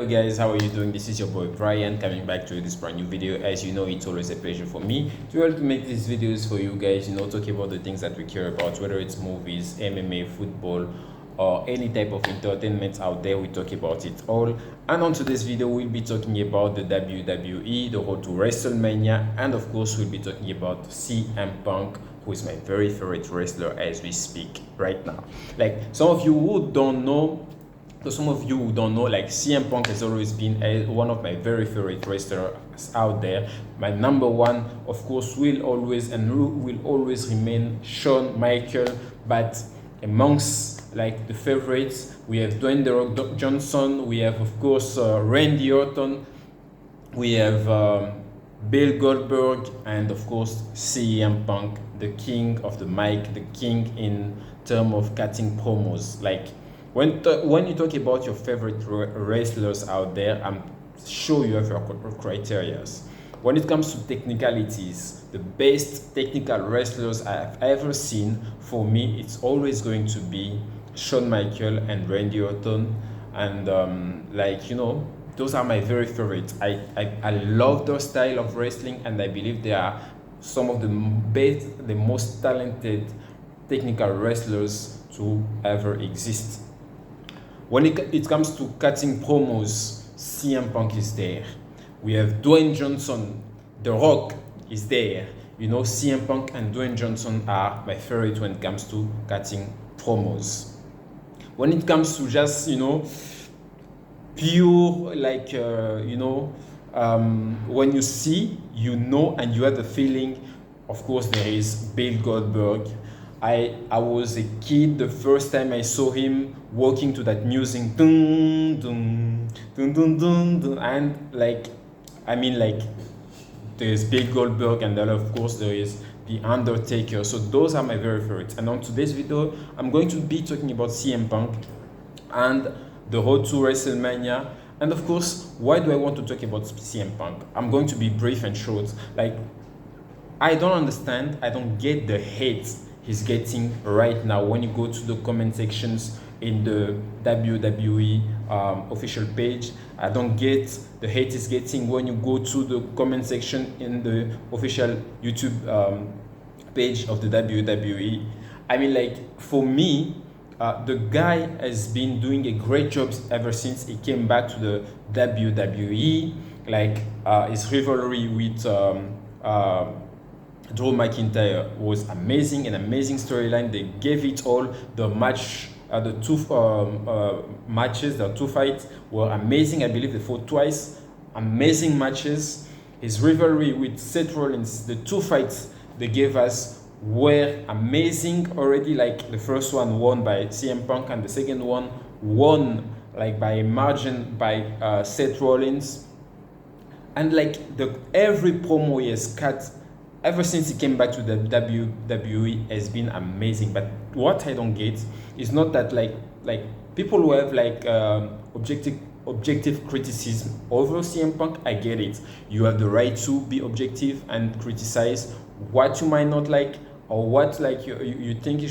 Hello guys, how are you doing? This is your boy Brian coming back to this brand new video. As you know, it's always a pleasure for me to be able to make these videos for you guys, talk about the things that we care about, whether it's movies, MMA, football, or any type of entertainment out there. We talk about it all. And on today's video, we'll be talking about the WWE, the Road to Wrestlemania, and of course, we'll be talking about CM Punk, who is my very favorite wrestler as we speak right now. Like some of you who don't know, like CM Punk has always been one of my very favorite wrestlers out there. My number one, of course, will always remain Shawn Michaels. But amongst like the favorites, we have Dwayne "The Rock" Johnson. We have, of course, Randy Orton. We have Bill Goldberg, and of course CM Punk, the king of the mic, the king in terms of cutting promos. Like when you talk about your favorite wrestlers out there, I'm sure you have your criteria. When it comes to technicalities, the best technical wrestlers I've ever seen, for me, it's always going to be Shawn Michaels and Randy Orton. And those are my very favorites. I love their style of wrestling, and I believe they are some of the best, the most talented technical wrestlers to ever exist. When it comes to cutting promos, CM Punk is there. We have Dwayne Johnson, The Rock is there. CM Punk and Dwayne Johnson are my favorite when it comes to cutting promos. When it comes to just, pure, when you see, and you have the feeling, of course, there is Bill Goldberg. I was a kid the first time I saw him walking to that music, dun, dun, dun, dun, dun, dun, and there's Bill Goldberg, and then of course there is The Undertaker. So those are my very favorites. And on today's video, I'm going to be talking about CM Punk and the Road to Wrestlemania. And of course, why do I want to talk about CM Punk? I'm going to be brief and short. I don't understand, I don't get the hate he's getting right now. When you go to the comment sections in the WWE official page, I don't get the hate he's getting when you go to the comment section in the official YouTube page of the WWE. For me, the guy has been doing a great job ever since he came back to the WWE. His rivalry with Drew McIntyre was amazing, an amazing storyline. They gave it all. The match, the two matches, the two fights were amazing. I believe they fought twice. Amazing matches. His rivalry with Seth Rollins, the two fights they gave us were amazing already. Like the first one won by CM Punk, and the second one won by a margin by Seth Rollins. And every promo he has cut ever since he came back to the WWE has been amazing. But what I don't get is not that people who have objective criticism over CM Punk. I get it. You have the right to be objective and criticize what you might not like, or what you think you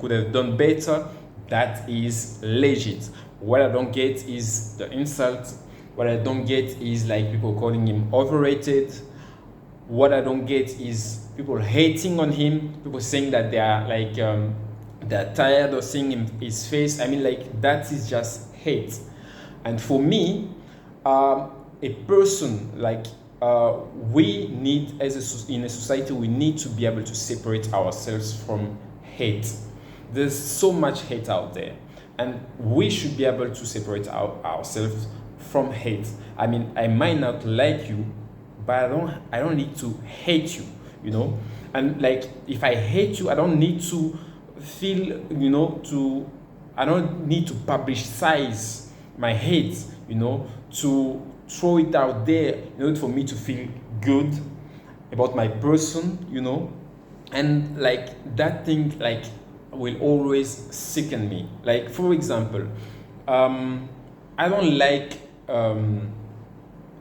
could have done better. That is legit. What I don't get is the insult. What I don't get is people calling him overrated. What I don't get is people hating on him, people saying that they are they're tired of seeing his face. That is just hate. And for me, a person we need in a society, we need to be able to separate ourselves from hate. There's so much hate out there, and we should be able to separate ourselves from hate. I might not like you, but I don't need to hate you, and if I hate you, I don't need to feel, I don't need to publicize my hate, to throw it out there in order for me to feel good about my person, and that thing will always sicken me. For example, I don't like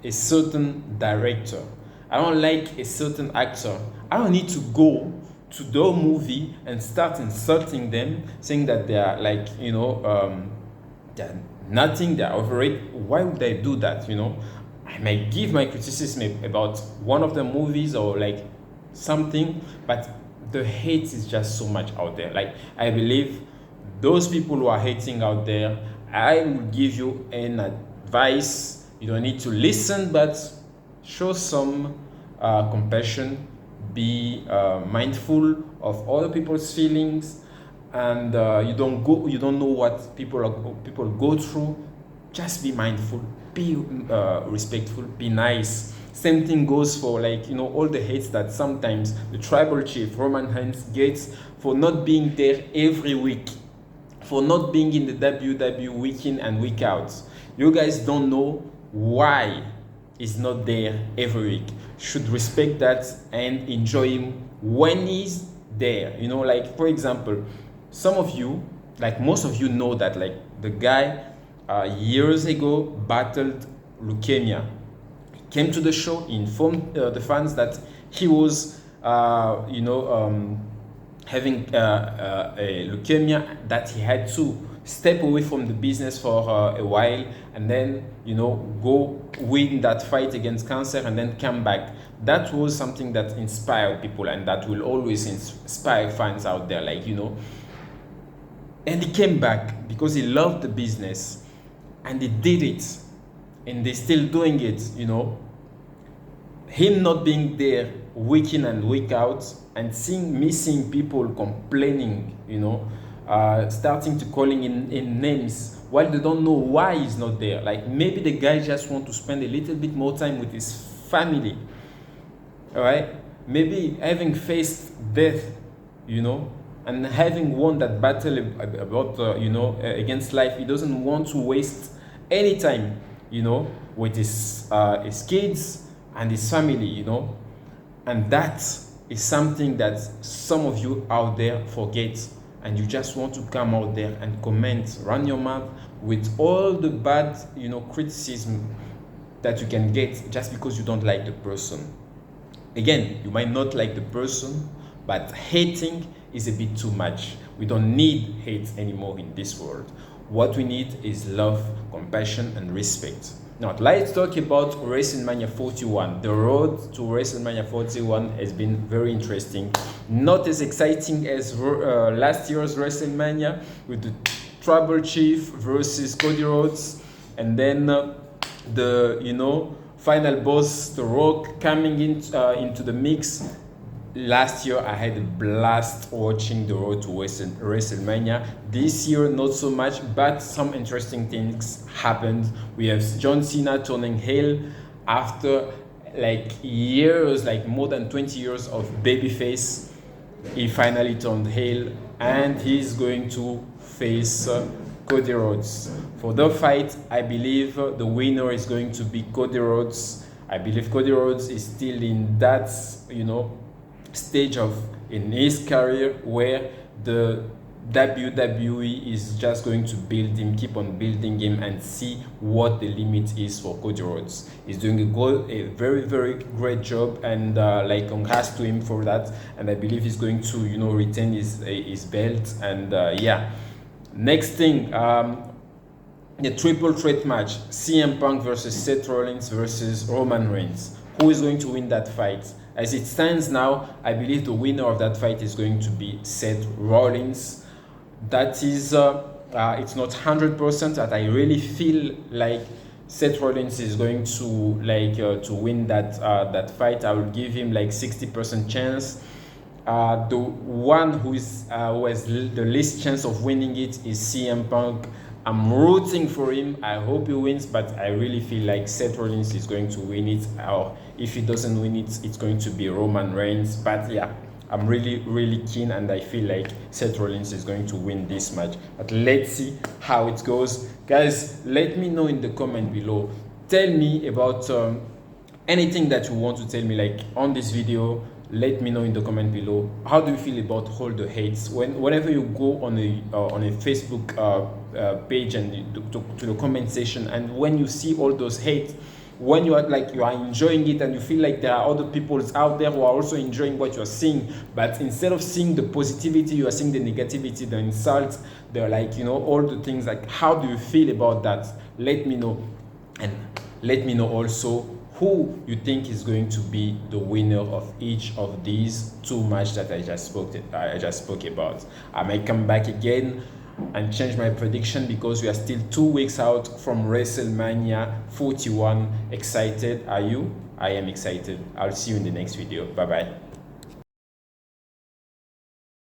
a certain director. I don't like a certain actor. I don't need to go to their movie and start insulting them, saying that they are they're nothing, they're over it. Why would I do that? I might give my criticism about one of the movies or like something, but the hate is just so much out there. Like, I believe those people who are hating out there, I will give you an advice. You don't need to listen, but show some compassion. Be mindful of other people's feelings, and you don't know what people go through. Just be mindful, be respectful, be nice. Same thing goes for, like, all the hates that sometimes the tribal chief Roman Reigns gets for not being there every week, for not being in the WWE week in and week out. You guys don't know why he's not there every week. Should respect that and enjoy him when he's there. Like, for example, some of you, like most of you, know that, like, the guy years ago battled leukemia. He came to the show, informed the fans that he was having a leukemia, that he had to step away from the business for a while, and then go win that fight against cancer and then come back. That was something that inspired people, and that will always inspire fans out there, like, and he came back because he loved the business, and he did it, and they're still doing it. Him not being there week in and week out, and seeing people complaining, starting to calling in names while they don't know why he's not there. Like, maybe the guy just want to spend a little bit more time with his family. All right, maybe having faced death, and having won that battle about against life, he doesn't want to waste any time, with his kids and his family, and that is something that some of you out there forget, and you just want to come out there and comment, run your mouth with all the bad criticism that you can get just because you don't like the person. Again, you might not like the person, but hating is a bit too much. We don't need hate anymore in this world. What we need is love, compassion, and respect. Now, let's talk about Wrestlemania 41. The road to Wrestlemania 41 has been very interesting. Not as exciting as last year's Wrestlemania with the Tribal Chief versus Cody Rhodes, and then the final boss, The Rock, coming into the mix. Last year, I had a blast watching the road to WrestleMania. This year, not so much, but some interesting things happened. We have John Cena turning heel after like years, like more than 20 years of babyface. He finally turned heel, and he's going to face Cody Rhodes. For the fight, I believe the winner is going to be Cody Rhodes. I believe Cody Rhodes is still in that, stage in his career where the WWE is just going to build him, keep on building him, and see what the limit is for Cody Rhodes. He's doing a very, very great job, and congrats to him for that. And I believe he's going to, retain his belt. And next thing, the triple threat match: CM Punk versus Seth Rollins versus Roman Reigns. Who is going to win that fight? As it stands now, I believe the winner of that fight is going to be Seth Rollins. That is, it's not 100% that I really feel like Seth Rollins is going to win that fight. I will give him like 60% chance. The one who has the least chance of winning it is CM Punk. I'm rooting for him. I hope he wins, but I really feel like Seth Rollins is going to win it. Or if he doesn't win it, it's going to be Roman Reigns. But yeah, I'm really, really keen, and I feel like Seth Rollins is going to win this match. But let's see how it goes. Guys, let me know in the comment below. Tell me about anything that you want to tell me, like on this video. Let me know in the comment below. How do you feel about all the hates? Whenever you go on a Facebook page and to the comment section, and when you see all those hate, when you are enjoying it and you feel like there are other people out there who are also enjoying what you're seeing, but instead of seeing the positivity, you are seeing the negativity, the insults, the all the things. Like, how do you feel about that? Let me know. And let me know also who you think is going to be the winner of each of these two matches that I just spoke about. I might come back again and change my prediction because we are still 2 weeks out from Wrestlemania 41. Excited? Are you? I am excited. I'll see you in the next video. Bye bye.